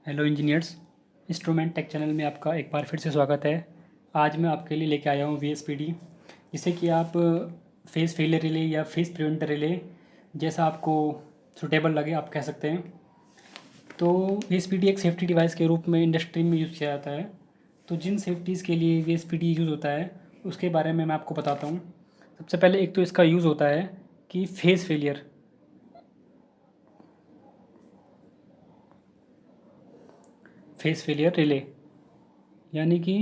Hello engineers. Instrument take channel में आपका एक बार फिर से स्वागत है। आज मैं आपके लिए लेके आया हूँ वीएसपीडी, जिससे कि आप फेस फेलियर रिले या फेस प्रिवेंटर रिले जैसा आपको सुटेबल लगे आप कह सकते हैं। तो वीएसपीडी एक सेफ्टी डिवाइस के रूप में इंडस्ट्री में यूज़ किया जाता है। तो जिन सेफ्टीज़ के लिए वीएसपीडी यूज़ होता है उसके बारे में मैं आपको बताता हूँ। सबसे पहले एक तो इसका यूज़ होता है कि फेस फेलियर रिले, यानी कि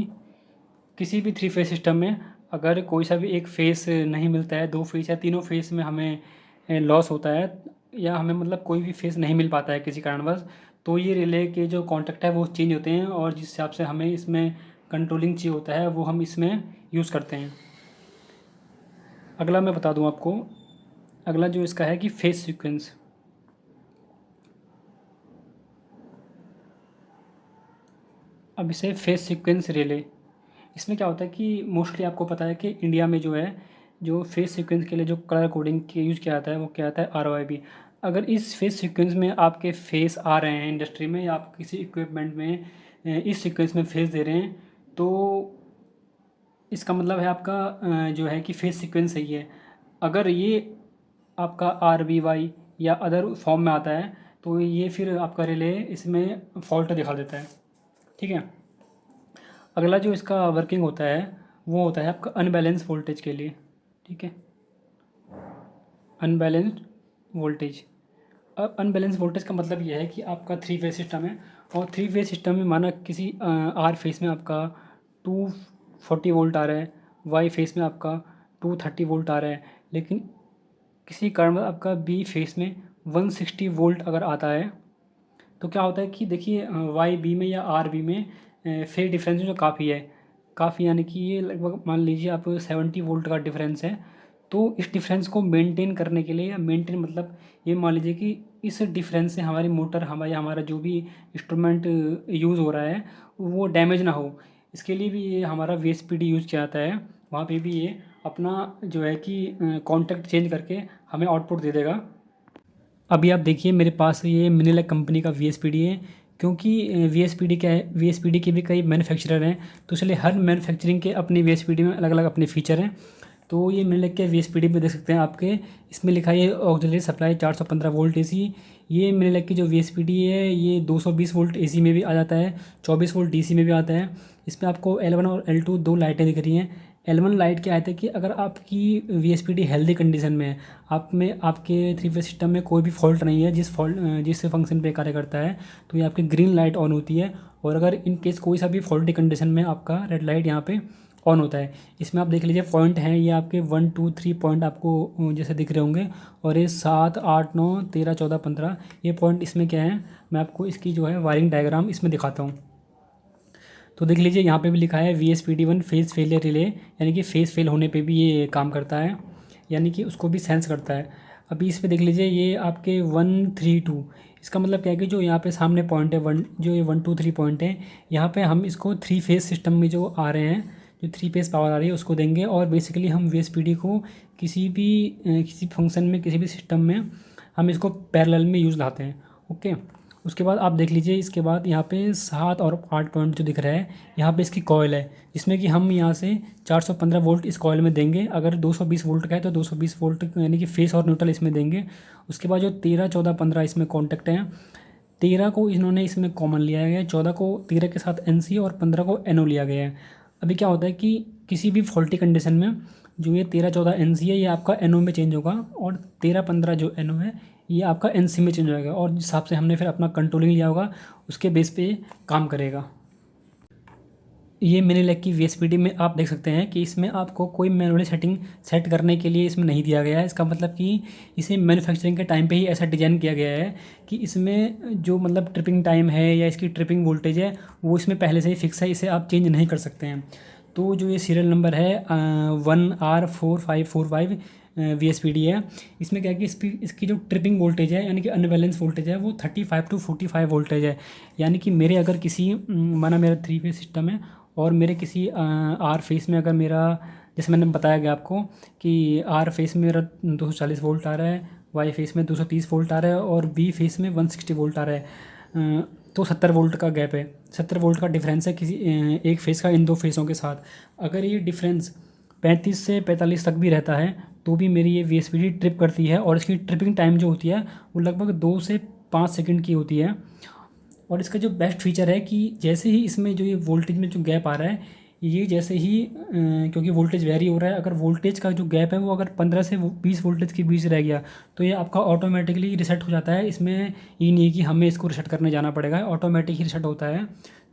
किसी भी थ्री फेस सिस्टम में अगर कोई सा भी एक फेस नहीं मिलता है, दो फेस या तीनों फेस में हमें लॉस होता है, या हमें मतलब कोई भी फेस नहीं मिल पाता है किसी कारणवश, तो ये रिले के जो कॉन्टेक्ट है वो चेंज होते हैं, और जिस हिसाब से हमें इसमें कंट्रोलिंग चाहिए होता है वो हम इसमें यूज़ करते हैं। अगला मैं बता दूं आपको, अगला जो इसका है कि फेस सीक्वेंस। अब इसे फेस सीक्वेंस रिले, इसमें क्या होता है कि मोस्टली आपको पता है कि इंडिया में जो है, जो फेस सीक्वेंस के लिए जो कलर कोडिंग के यूज़ किया जाता है वो क्या आता है, ROIB। अगर इस फेस सीक्वेंस में आपके फेस आ रहे हैं इंडस्ट्री में, या आप किसी इक्विपमेंट में इस सीक्वेंस में फेस दे रहे हैं, तो इसका मतलब है आपका जो है कि फेस सीक्वेंस सही है। अगर ये आपका RBY या अदर फॉर्म में आता है तो ये फिर आपका रिले इसमें फॉल्ट दिखा देता है। ठीक है। अगला जो इसका वर्किंग होता है वो होता है आपका अनबैलेंस वोल्टेज के लिए। ठीक है, अनबैलेंस्ड वोल्टेज। अब अनबैलेंस वोल्टेज का मतलब ये है कि आपका थ्री फेज सिस्टम है, और थ्री फेज सिस्टम में माना किसी आर फेस में आपका 240 वोल्ट आ रहा है, वाई फेस में आपका 230 वोल्ट आ रहा है, लेकिन किसी कारण आपका बी फेस में 160 वोल्ट अगर आता है, तो क्या होता है कि देखिए वाई बी में या आर बी में फेज डिफरेंस जो काफ़ी है, काफ़ी यानी कि ये लगभग मान लीजिए आप 70 वोल्ट का डिफरेंस है। तो इस डिफरेंस को मेंटेन करने के लिए, या मेंटेन मतलब ये मान लीजिए कि इस डिफरेंस से हमारी मोटर हमारा हमारा जो भी इंस्ट्रूमेंट यूज़ हो रहा है वो डैमेज ना हो, इसके लिए भी ये हमारा VSPD यूज़ किया जाता है। वहाँ पे भी ये अपना जो है कि कॉन्टेक्ट चेंज करके हमें आउटपुट दे देगा। अभी आप देखिए मेरे पास ये मिनिलेक कंपनी का VSPD है, क्योंकि VSPD क्या है, VSPD के भी कई मैन्युफैक्चरर हैं, तो इसलिए हर मैन्युफैक्चरिंग के अपने VSPD में अलग अलग अपने फीचर हैं। तो ये मिनिलेक के VSPD में देख सकते हैं आपके, इसमें लिखा है ये ऑक्सिलरी सप्लाई 415 वोल्ट AC। ये मिनिलेक की जो VSPD है ये 220 वोल्ट AC में भी आ जाता है, 24 वोल्ट DC में भी आता है। इसमें आपको L1 और L2 दो लाइटें दिख रही हैं। L1 लाइट क्या है कि अगर आपकी VSPD हेल्दी कंडीशन में है, आप में आपके थ्री फेज सिस्टम में कोई भी फॉल्ट नहीं है, जिस फंक्शन पे कार्य करता है, तो ये आपकी ग्रीन लाइट ऑन होती है। और अगर इन केस कोई सा भी फॉल्टी कंडीशन में आपका रेड लाइट यहाँ पे ऑन होता है। इसमें आप देख लीजिए पॉइंट हैं ये आपके 1 2 3 पॉइंट आपको जैसे दिख रहे होंगे, और ये 7 8 9 13 14 15 ये पॉइंट इसमें क्या है, मैं आपको इसकी जो है वायरिंग डायग्राम इसमें दिखाता हूँ। तो देख लीजिए यहाँ पे भी लिखा है VSPD1 फेज फेलियर रिले, यानी कि फेज फेल होने पे भी ये काम करता है, यानी कि उसको भी सेंस करता है। अभी इस पे देख लीजिए ये आपके 1 3 2, इसका मतलब क्या है कि जो यहाँ पे सामने पॉइंट है वन, जो ये 1 2 3 पॉइंट है, यहाँ पे हम इसको थ्री फेज सिस्टम में जो आ रहे हैं, जो थ्री फेज पावर आ रही है उसको देंगे, और बेसिकली हम VSPD को किसी फंक्शन में किसी भी सिस्टम में हम इसको पैरेलल में यूज़ लाते हैं। ओके। उसके बाद आप देख लीजिए, इसके बाद यहाँ पे 7 और 8 पॉइंट जो दिख रहा है, यहाँ पे इसकी कॉयल है, जिसमें कि हम यहाँ से 415 वोल्ट इस कॉयल में देंगे। अगर 220 वोल्ट का है तो 220 वोल्ट यानी कि फेस और न्यूट्रल इसमें देंगे। उसके बाद जो 13 14 15 इसमें कॉन्टेक्ट हैं, 13 को इन्होंने इसमें कॉमन लिया गया है, 14 को 13 के साथ NC और 15 को NO लिया गया है। अभी क्या होता है कि किसी भी फॉल्टी कंडीशन में जो ये 13 14 NC है ये आपका NO में चेंज होगा, और 13 15 जो NO है ये आपका NC में चेंज हो जाएगा, और जिस हिसाब से हमने फिर अपना कंट्रोलिंग लिया होगा उसके बेस पे ये काम करेगा। ये मिनी लेग की VSPD में आप देख सकते हैं कि इसमें आपको कोई मैनुअली सेटिंग सेट करने के लिए इसमें नहीं दिया गया है। इसका मतलब कि इसे मैन्युफैक्चरिंग के टाइम पे ही ऐसा डिज़ाइन किया गया है कि इसमें जो मतलब ट्रिपिंग टाइम है या इसकी ट्रिपिंग वोल्टेज है वो इसमें पहले से ही फिक्स है, इसे आप चेंज नहीं कर सकते हैं। तो जो ये सीरियल नंबर है 1R4545 VSPD है, इसमें क्या है कि इसकी जो ट्रिपिंग वोल्टेज है यानी कि अनबैलेंस वोल्टेज है वो 35 to 45 वोल्टेज है। यानी कि मेरे अगर किसी माना मेरा थ्री फेज सिस्टम है, और मेरे किसी आर फेस में अगर मेरा, जैसे मैंने बताया गया आपको कि आर फेस में मेरा 240 वोल्ट आ रहा है, वाई फेस में 230 वोल्ट आ रहा है, और बी फेस में 160 वोल्ट आ रहा है। तो 70 वोल्ट का गैप है, 70 वोल्ट का डिफरेंस है किसी एक फेस का इन दो फेसों के साथ। अगर ये डिफरेंस 35 से 45 तक भी रहता है तो भी मेरी ये VSPD ट्रिप करती है, और इसकी ट्रिपिंग टाइम जो होती है वो लगभग 2 से 5 सेकंड की होती है। और इसका जो बेस्ट फीचर है कि जैसे ही इसमें जो ये वोल्टेज में जो गैप आ रहा है, ये जैसे ही क्योंकि वोल्टेज वेरी हो रहा है, अगर वोल्टेज का जो गैप है वो अगर 15 से 20 वोल्टेज के बीच रह गया तो ये आपका ऑटोमेटिकली रिसेट हो जाता है। इसमें ये नहीं है कि हमें इसको रिसेट करने जाना पड़ेगा, ऑटोमेटिक ही रिसेट होता है।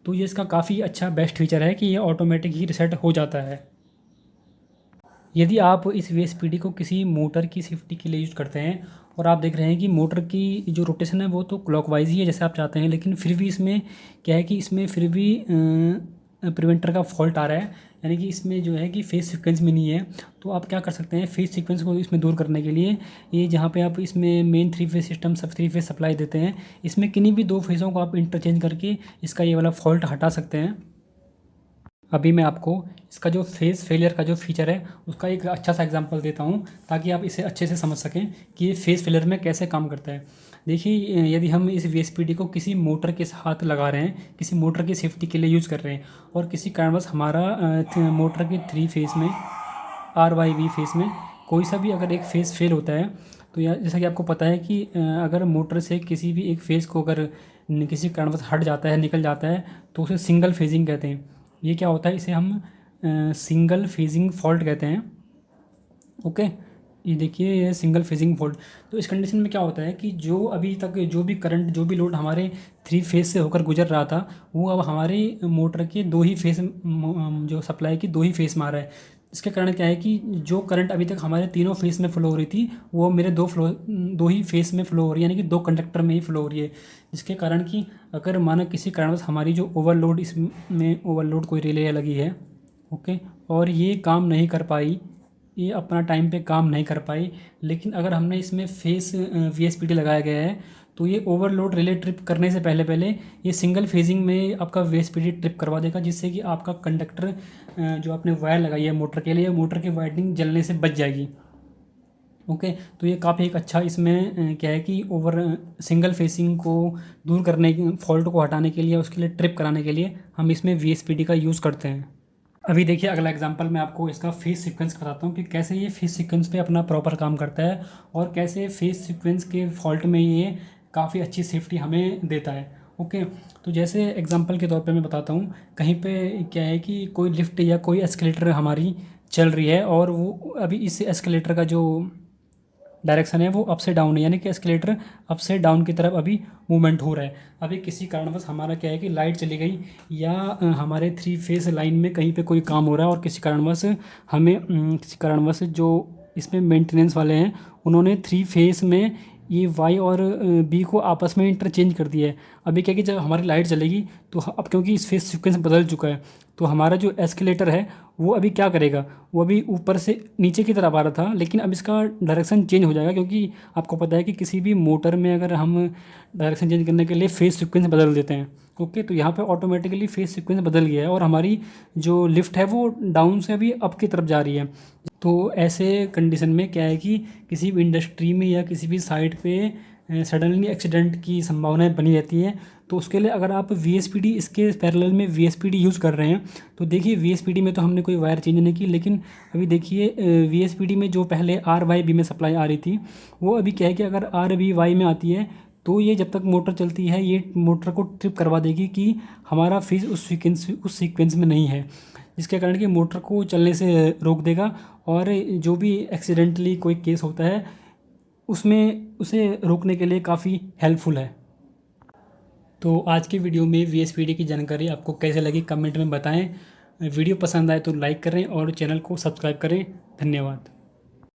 तो ये इसका काफ़ी अच्छा बेस्ट फीचर है कि ये ऑटोमेटिक ही रिसेट हो जाता है। यदि आप इस VSPD को किसी मोटर की सेफ्टी के लिए यूज़ करते हैं और आप देख रहे हैं कि मोटर की जो रोटेशन है वो तो क्लॉकवाइज ही है जैसे आप चाहते हैं, लेकिन फिर भी इसमें क्या है कि इसमें फिर भी प्रिवेंटर का फॉल्ट आ रहा है, यानी कि इसमें जो है कि फेस सीक्वेंस में नहीं है। तो आप क्या कर सकते हैं फेस सीक्वेंस को इसमें दूर करने के लिए, ये जहाँ पे आप इसमें मेन 3 फेस सिस्टम सब 3 फेस सप्लाई देते हैं, इसमें किन्हीं भी 2 फेसों को आप इंटरचेंज करके इसका ये वाला फॉल्ट हटा सकते हैं। अभी मैं आपको इसका जो फेस फेलियर का जो फीचर है उसका एक अच्छा सा एग्जांपल देता हूँ ताकि आप इसे अच्छे से समझ सकें कि ये फेस फेलियर में कैसे काम करता है। देखिए, यदि हम इस VSPD को किसी मोटर के साथ लगा रहे हैं, किसी मोटर की सेफ्टी के लिए यूज़ कर रहे हैं, और किसी कारणवश हमारा मोटर के 3 फेस में RYV फेस में कोई सा भी अगर एक फेस फेल होता है, तो या जैसा कि आपको पता है कि अगर मोटर से किसी भी एक फेस को अगर किसी कारणवश हट जाता है, निकल जाता है, तो उसे सिंगल फेजिंग कहते हैं। ये क्या होता है, इसे हम सिंगल फेजिंग फॉल्ट कहते हैं। ओके, ये देखिए ये सिंगल फेजिंग फॉल्ट। तो इस कंडीशन में क्या होता है कि जो अभी तक जो भी करंट जो भी लोड हमारे 3 फेज से होकर गुजर रहा था वो अब हमारे मोटर के 2 ही फेस जो सप्लाई की 2 ही फेस में आ रहा है। इसके कारण क्या है कि जो करंट अभी तक हमारे तीनों फेस में फ्लो हो रही थी वो मेरे 2 ही फेस में फ्लो हो रही है, यानी कि 2 कंडक्टर में ही फ्लो हो रही है। जिसके कारण कि अगर माना किसी कारणवश हमारी जो ओवरलोड इसमें ओवरलोड कोई रिले लगी है, ओके, और ये काम नहीं कर पाई, ये अपना टाइम पे काम नहीं कर पाई, लेकिन अगर हमने इसमें फेस VSPD लगाया गया है तो ये ओवरलोड रिले ट्रिप करने से पहले पहले ये सिंगल फेजिंग में आपका VSPD ट्रिप करवा देगा, जिससे कि आपका कंडक्टर जो आपने वायर लगाई है मोटर के लिए, मोटर की वायरिंग जलने से बच जाएगी। ओके, तो ये काफ़ी एक अच्छा इसमें क्या है कि सिंगल फेसिंग को दूर करने फॉल्ट को हटाने के लिए, उसके लिए ट्रिप कराने के लिए हम इसमें VSPD का यूज़ करते हैं। अभी देखिए अगला एग्जांपल मैं आपको इसका फेस सीक्वेंस बताता हूँ कि कैसे ये फेस सीक्वेंस पे अपना प्रॉपर काम करता है और कैसे फेस सीक्वेंस के फॉल्ट में ये काफ़ी अच्छी सेफ्टी हमें देता है। ओके, तो जैसे एग्जांपल के तौर पे मैं बताता हूँ, कहीं पे क्या है कि कोई लिफ्ट या कोई एस्केलेटर हमारी चल रही है और वो अभी इस एस्केलेटर का जो डायरेक्शन है वो अप से डाउन है, यानी कि एस्केलेटर अप से डाउन की तरफ अभी मूवमेंट हो रहा है। अभी किसी कारणवश हमारा क्या है कि लाइट चली गई या हमारे 3 फेस लाइन में कहीं पे कोई काम हो रहा है और किसी कारणवश जो इसमें मेंटेनेंस वाले हैं उन्होंने 3 फेस में ये वाई और बी को आपस में इंटरचेंज कर दिया है। अभी क्या कि जब हमारी लाइट चलेगी तो अब क्योंकि इस फेस सीक्वेंस बदल चुका है, तो हमारा जो एस्केलेटर है वो अभी क्या करेगा, वो अभी ऊपर से नीचे की तरफ आ रहा था, लेकिन अब इसका डायरेक्शन चेंज हो जाएगा, क्योंकि आपको पता है कि किसी भी मोटर में अगर हम डायरेक्शन चेंज करने के लिए फेस सीक्वेंस बदल देते हैं, ओके, तो यहाँ पे ऑटोमेटिकली फेस सीक्वेंस बदल गया है और हमारी जो लिफ्ट है वो डाउन से अभी अप की तरफ जा रही है। तो ऐसे कंडीशन में क्या है कि किसी भी इंडस्ट्री में या किसी भी साइट पे सडनली एक्सीडेंट की संभावनाएं बनी रहती हैं। तो उसके लिए अगर आप VSPD इसके पैरेलल में VSPD यूज़ कर रहे हैं, तो देखिए VSPD में तो हमने कोई वायर चेंज नहीं की, लेकिन अभी देखिए VSPD में जो पहले RYB में सप्लाई आ रही थी वो अभी क्या है कि अगर RBY में आती है तो ये जब तक मोटर चलती है ये मोटर को ट्रिप करवा देगी कि हमारा फेज उस सीक्वेंस में नहीं है, जिसके कारण कि मोटर को चलने से रोक देगा और जो भी एक्सीडेंटली कोई केस होता है उसमें उसे रोकने के लिए काफ़ी हेल्पफुल है। तो आज की वीडियो में VSPD की जानकारी आपको कैसे लगी कमेंट में बताएं। वीडियो पसंद आए तो लाइक करें और चैनल को सब्सक्राइब करें। धन्यवाद।